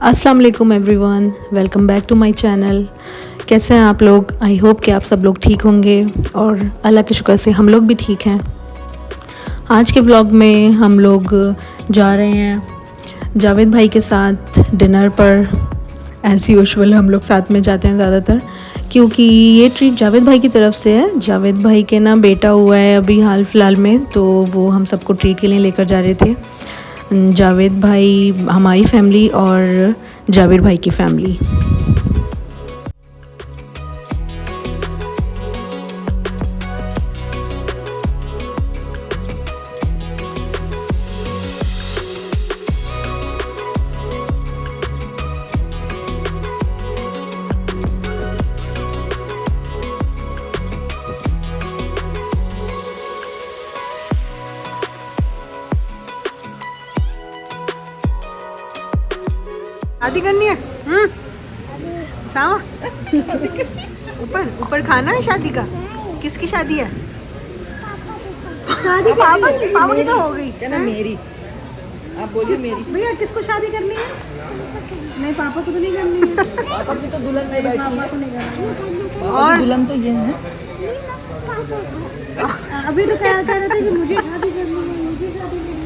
अस्सलाम वालेकुम everyone, welcome back to my channel. कैसे हैं आप लोग? आई होप कि आप सब लोग ठीक होंगे और अल्लाह के शुक्र से हम लोग भी ठीक हैं। आज के व्लॉग में हम लोग जा रहे हैं जावेद भाई के साथ डिनर पर। एज़ यूजुअल हम लोग साथ में जाते हैं ज़्यादातर, क्योंकि ये ट्रीट जावेद भाई की तरफ से है। जावेद भाई के ना बेटा हुआ है अभी हाल फ़िलहाल में, तो वो हम सबको ट्रीट के लिए लेकर जा रहे थे। जावेद भाई, हमारी फैमिली और जावेद भाई की फैमिली। शादी करनी है? सावा ऊपर ऊपर खाना है शादी का। किसकी शादी है? शादी पापा की तो हो गई कहना मेरी। आप बोलिए मेरी। भैया किसको शादी करनी है? नहीं, पापा को तो नहीं करनी है। पापा की तो दुल्हन नहीं बैठी है। को नहीं करनी। और दुल्हन तो ये है। अभी तो कह रहे थे कि मुझे शादी करनी है, मुझे शादी करनी है।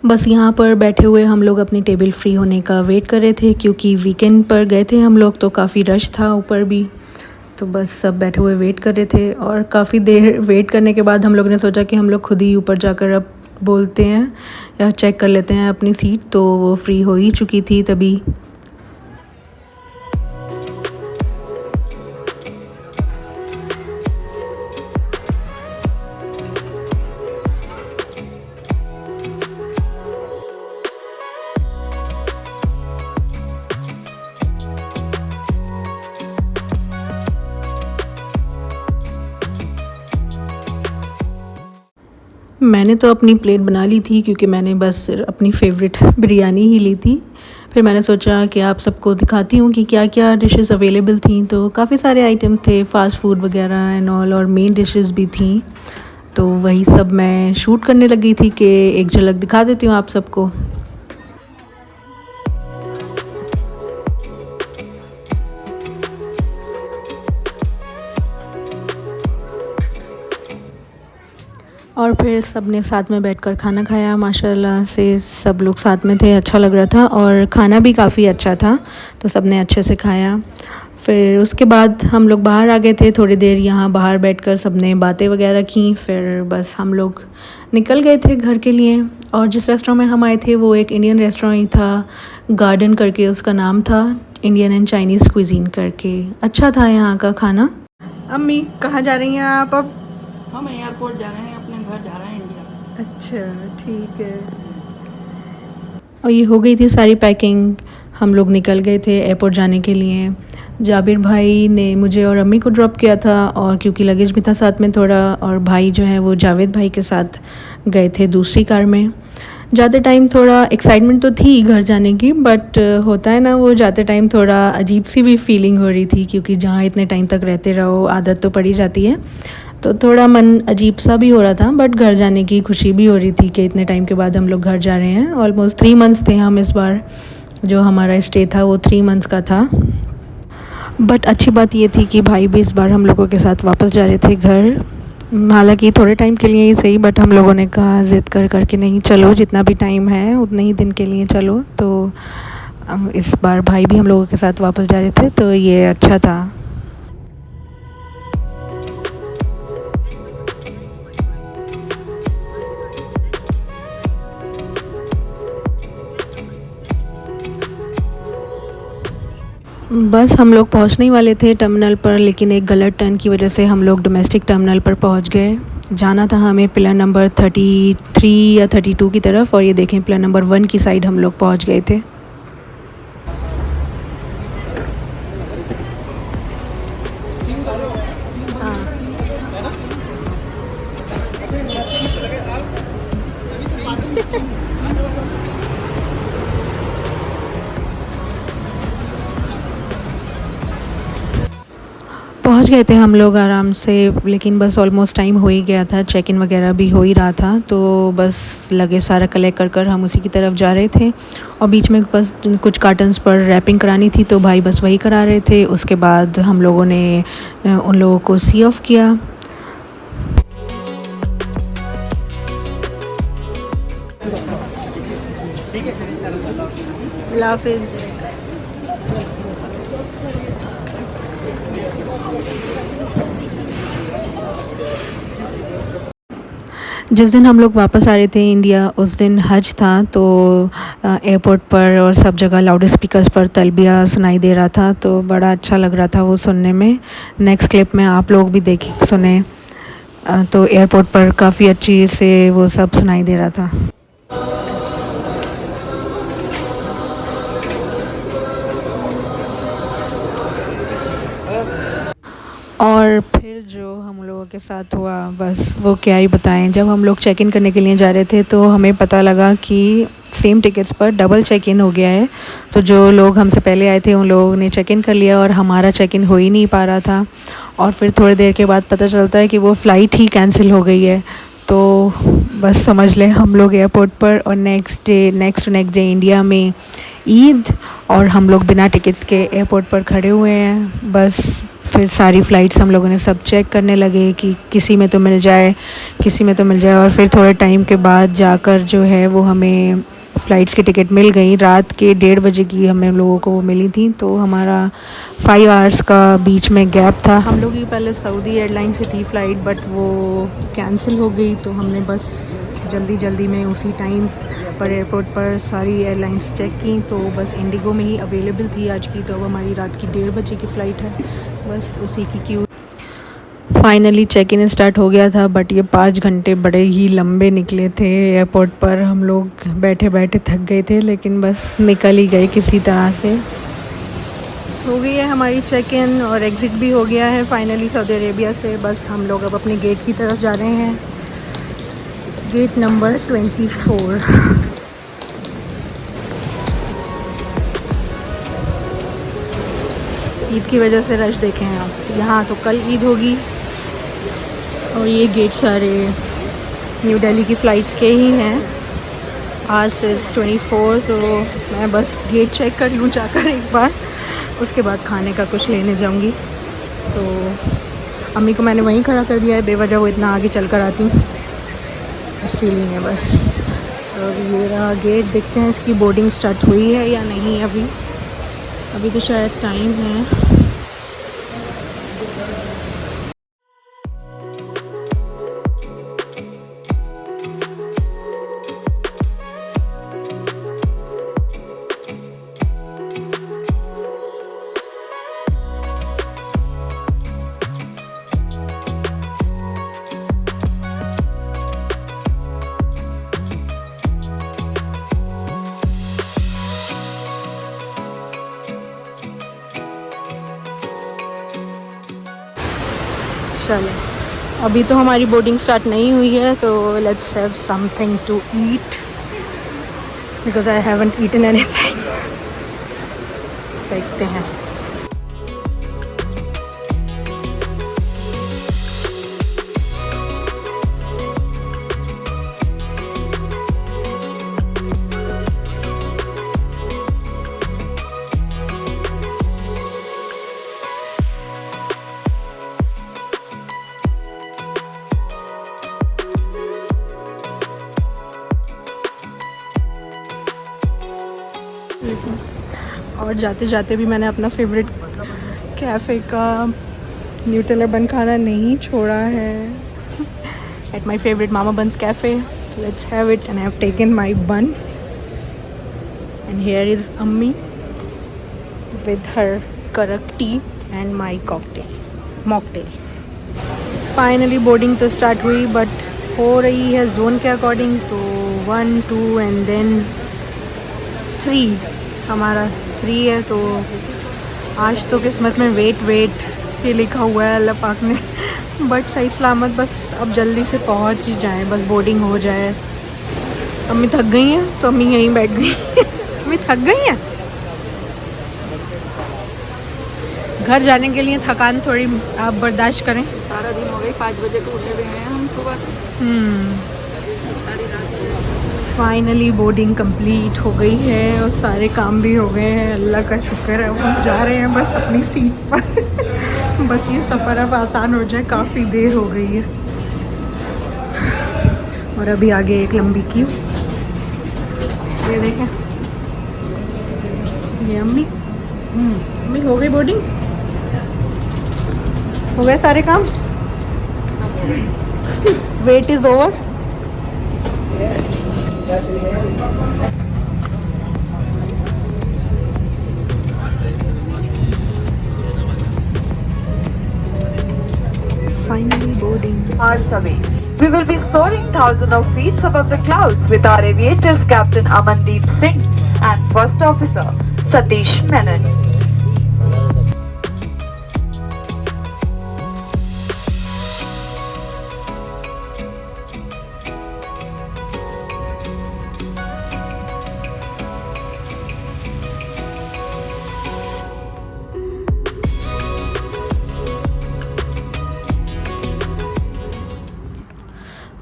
बस यहाँ पर बैठे हुए हम लोग अपनी टेबल फ्री होने का वेट कर रहे थे, क्योंकि वीकेंड पर गए थे हम लोग तो काफ़ी रश था ऊपर भी। तो बस सब बैठे हुए वेट कर रहे थे, और काफ़ी देर वेट करने के बाद हम लोग ने सोचा कि हम लोग खुद ही ऊपर जाकर अब बोलते हैं या चेक कर लेते हैं अपनी सीट। तो वो फ्री हो ही चुकी थी तभी। मैंने तो अपनी प्लेट बना ली थी, क्योंकि मैंने बस अपनी फ़ेवरेट बिरयानी ही ली थी। फिर मैंने सोचा कि आप सबको दिखाती हूँ कि क्या क्या डिशेस अवेलेबल थी। तो काफ़ी सारे आइटम्स थे, फ़ास्ट फूड वगैरह एंड ऑल, और मेन डिशेस भी थी। तो वही सब मैं शूट करने लगी थी कि एक झलक दिखा देती हूँ आप सबको। और फिर सब ने साथ में बैठकर खाना खाया। माशाल्लाह से सब लोग साथ में थे, अच्छा लग रहा था, और खाना भी काफ़ी अच्छा था, तो सब ने अच्छे से खाया। फिर उसके बाद हम लोग बाहर आ गए थे, थोड़ी देर यहाँ बाहर बैठकर सब ने बातें वगैरह की। फिर बस हम लोग निकल गए थे घर के लिए। और जिस रेस्टोरेंट में हम आए थे वो एक इंडियन रेस्टोरेंट ही था, गार्डन करके उसका नाम था, इंडियन एंड चाइनीज़ क्विजीन करके। अच्छा था यहाँ का खाना। अम्मी कहाँ जा रही हैं आप अब? हम एयरपोर्ट जा रहे हैं अपने घर जा रहा है इंडिया। अच्छा ठीक है। और ये हो गई थी सारी पैकिंग, हम लोग निकल गए थे एयरपोर्ट जाने के लिए। जाबिर भाई ने मुझे और अम्मी को ड्रॉप किया था, और क्योंकि लगेज भी था साथ में थोड़ा, और भाई जो है वो जावेद भाई के साथ गए थे दूसरी कार में। जाते टाइम थोड़ा एक्साइटमेंट तो थी घर जाने की, बट होता है ना वो जाते टाइम थोड़ा अजीब सी भी फीलिंग हो रही थी, क्योंकि जहाँ इतने टाइम तक रहते रहो आदत तो पड़ी जाती है, तो थोड़ा मन अजीब सा भी हो रहा था। बट घर जाने की खुशी भी हो रही थी कि इतने टाइम के बाद हम लोग घर जा रहे हैं। ऑलमोस्ट 3 मंथ्स थे हम इस बार, जो हमारा स्टे था वो 3 मंथ्स का था। बट अच्छी बात ये थी कि भाई भी इस बार हम लोगों के साथ वापस जा रहे थे घर, हालांकि थोड़े टाइम के लिए ही सही, बट हम लोगों ने कहा ज़िद कर कर के नहीं, चलो जितना भी टाइम है उतने ही दिन के लिए चलो। तो इस बार भाई भी हम लोगों के साथ वापस जा रहे थे, तो ये अच्छा था। बस हम लोग पहुंचने ही वाले थे टर्मिनल पर, लेकिन एक गलत टर्न की वजह से हम लोग डोमेस्टिक टर्मिनल पर पहुंच गए। जाना था हमें पिलर नंबर 33 या 32 की तरफ, और ये देखें पिलर नंबर 1 की साइड हम लोग पहुंच गए थे। पहुंच गए थे हम लोग आराम से, लेकिन बस ऑलमोस्ट टाइम हो ही गया था, चेक इन वगैरह भी हो ही रहा था, तो बस लगे सारा कलेक्ट कर कर हम उसी की तरफ जा रहे थे। और बीच में बस कुछ कार्टन्स पर रैपिंग करानी थी, तो भाई बस वही करा रहे थे। उसके बाद हम लोगों ने उन लोगों को सी ऑफ किया। अल्लाह हाफिज़। जिस दिन हम लोग वापस आ रहे थे इंडिया, उस दिन हज था, तो एयरपोर्ट पर और सब जगह लाउड स्पीकर्स पर तलबिया सुनाई दे रहा था, तो बड़ा अच्छा लग रहा था वो सुनने में। नेक्स्ट क्लिप में आप लोग भी देखें सुने, तो एयरपोर्ट पर काफ़ी अच्छी से वो सब सुनाई दे रहा था। और फिर जो हम लोगों के साथ हुआ, बस वो क्या ही बताएं। जब हम लोग चेक इन करने के लिए जा रहे थे, तो हमें पता लगा कि सेम टिकट्स पर डबल चेक इन हो गया है। तो जो लोग हमसे पहले आए थे उन लोगों ने चेक इन कर लिया, और हमारा चेक इन हो ही नहीं पा रहा था। और फिर थोड़ी देर के बाद पता चलता है कि वो फ़्लाइट ही कैंसिल हो गई है। तो बस समझ लें हम लोग एयरपोर्ट पर, और नेक्स्ट डे इंडिया में ईद, और हम लोग बिना टिकट्स के एयरपोर्ट पर खड़े हुए हैं। बस फिर सारी फ़्लाइट्स हम लोगों ने सब चेक करने लगे कि किसी में तो मिल जाए, किसी में तो मिल जाए। और फिर थोड़े टाइम के बाद जाकर जो है वो हमें फ़्लाइट्स की टिकट मिल गई। रात के 1:30 बजे की हमें लोगों को वो मिली थी, तो हमारा 5 आवर्स का बीच में गैप था। हम लोग की पहले सऊदी एयरलाइन से थी फ़्लाइट, बट वो कैंसिल हो गई, तो हमने बस जल्दी में उसी टाइम पर एयरपोर्ट पर सारी एयरलाइंस चेक की, तो बस इंडिगो में ही अवेलेबल थी आज की, तो अब हमारी रात की 1:30 बजे की फ़्लाइट है, बस उसी की queue. Finally check in start हो गया था, बट ये 5 घंटे बड़े ही लंबे निकले थे एयरपोर्ट पर। हम लोग बैठे बैठे थक गए थे, लेकिन बस निकल ही गए किसी तरह से। हो गई है हमारी चेक इन, और एग्ज़िट भी हो गया है फाइनली सऊदी अरेबिया से। बस हम लोग अब अपने गेट की तरफ जा रहे हैं, गेट नंबर 24। ईद की वजह से रश देखें आप, यहाँ तो कल ईद होगी, और ये गेट सारे न्यू दिल्ली की फ़्लाइट्स के ही हैं। आज से 24, तो मैं बस गेट चेक कर लूँ जाकर एक बार, उसके बाद खाने का कुछ लेने जाऊँगी। तो अम्मी को मैंने वहीं खड़ा कर दिया है, बेवजह वो इतना आगे चल कर आती, इसीलिए बस। और ये रहा गेट, देखते हैं इसकी बोर्डिंग स्टार्ट हुई है या नहीं। अभी तो शायद टाइम है। चलो, अभी तो हमारी बोर्डिंग स्टार्ट नहीं हुई है, तो let's have something to eat because I haven't eaten anything. देखते हैं। और जाते जाते भी मैंने अपना फेवरेट कैफ़े का न्यूटेला बन खाना नहीं छोड़ा है। At my favourite mama buns cafe, let's have it and I have taken my बन एंड हियर इज़ अम्मी विद हर करक T and my mocktail. Finally boarding तो स्टार्ट हुई, बट हो रही है जोन के अकॉर्डिंग, तो 1 2 एंड देन 3, हमारा 3 है। तो आज तो किस्मत में वेट ही लिखा हुआ है अल्लाह पाक ने, बट सही सलामत बस अब जल्दी से पहुंच ही जाए, बस बोर्डिंग हो जाए। अम्मी थक गई हैं तो अम्मी यहीं बैठ गई। अम्मी थक गई हैं, घर जाने के लिए थकान थोड़ी आप बर्दाश्त करें। सारा दिन हो गई, 5 बजे को उठे हुए हैं हम सुबह, सारी रात। फाइनली बोर्डिंग कंप्लीट हो गई है और सारे काम भी हो गए हैं, अल्लाह का शुक्र है। हम जा रहे हैं बस अपनी सीट पर। बस ये सफ़र अब आसान हो जाए, काफ़ी देर हो गई है। और अभी आगे एक लंबी क्यू, ये देखें, ये अम्मी हो गई बोर्डिंग, हो गए सारे काम, wait is over. Finally boarding. Hours away. We will be soaring thousands of feet above the clouds with our aviators Captain Amandeep Singh and First Officer Satish Menon.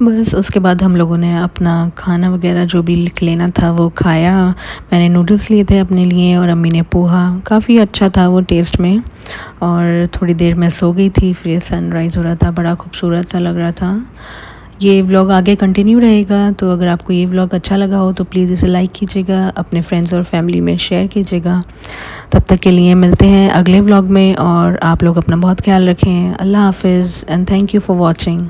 बस उसके बाद हम लोगों ने अपना खाना वगैरह जो भी लेना था वो खाया। मैंने नूडल्स लिए थे अपने लिए और अम्मी ने पोहा, काफ़ी अच्छा था वो टेस्ट में। और थोड़ी देर मैं सो गई थी, फिर सनराइज़ हो रहा था, बड़ा खूबसूरत सा लग रहा था। ये व्लॉग आगे कंटिन्यू रहेगा, तो अगर आपको ये व्लॉग अच्छा लगा हो तो प्लीज़ इसे लाइक कीजिएगा, अपने फ्रेंड्स और फैमिली में शेयर कीजिएगा। तब तक के लिए मिलते हैं अगले व्लॉग में, और आप लोग अपना बहुत ख्याल रखें। अल्लाह हाफिज़ and thank you for watching.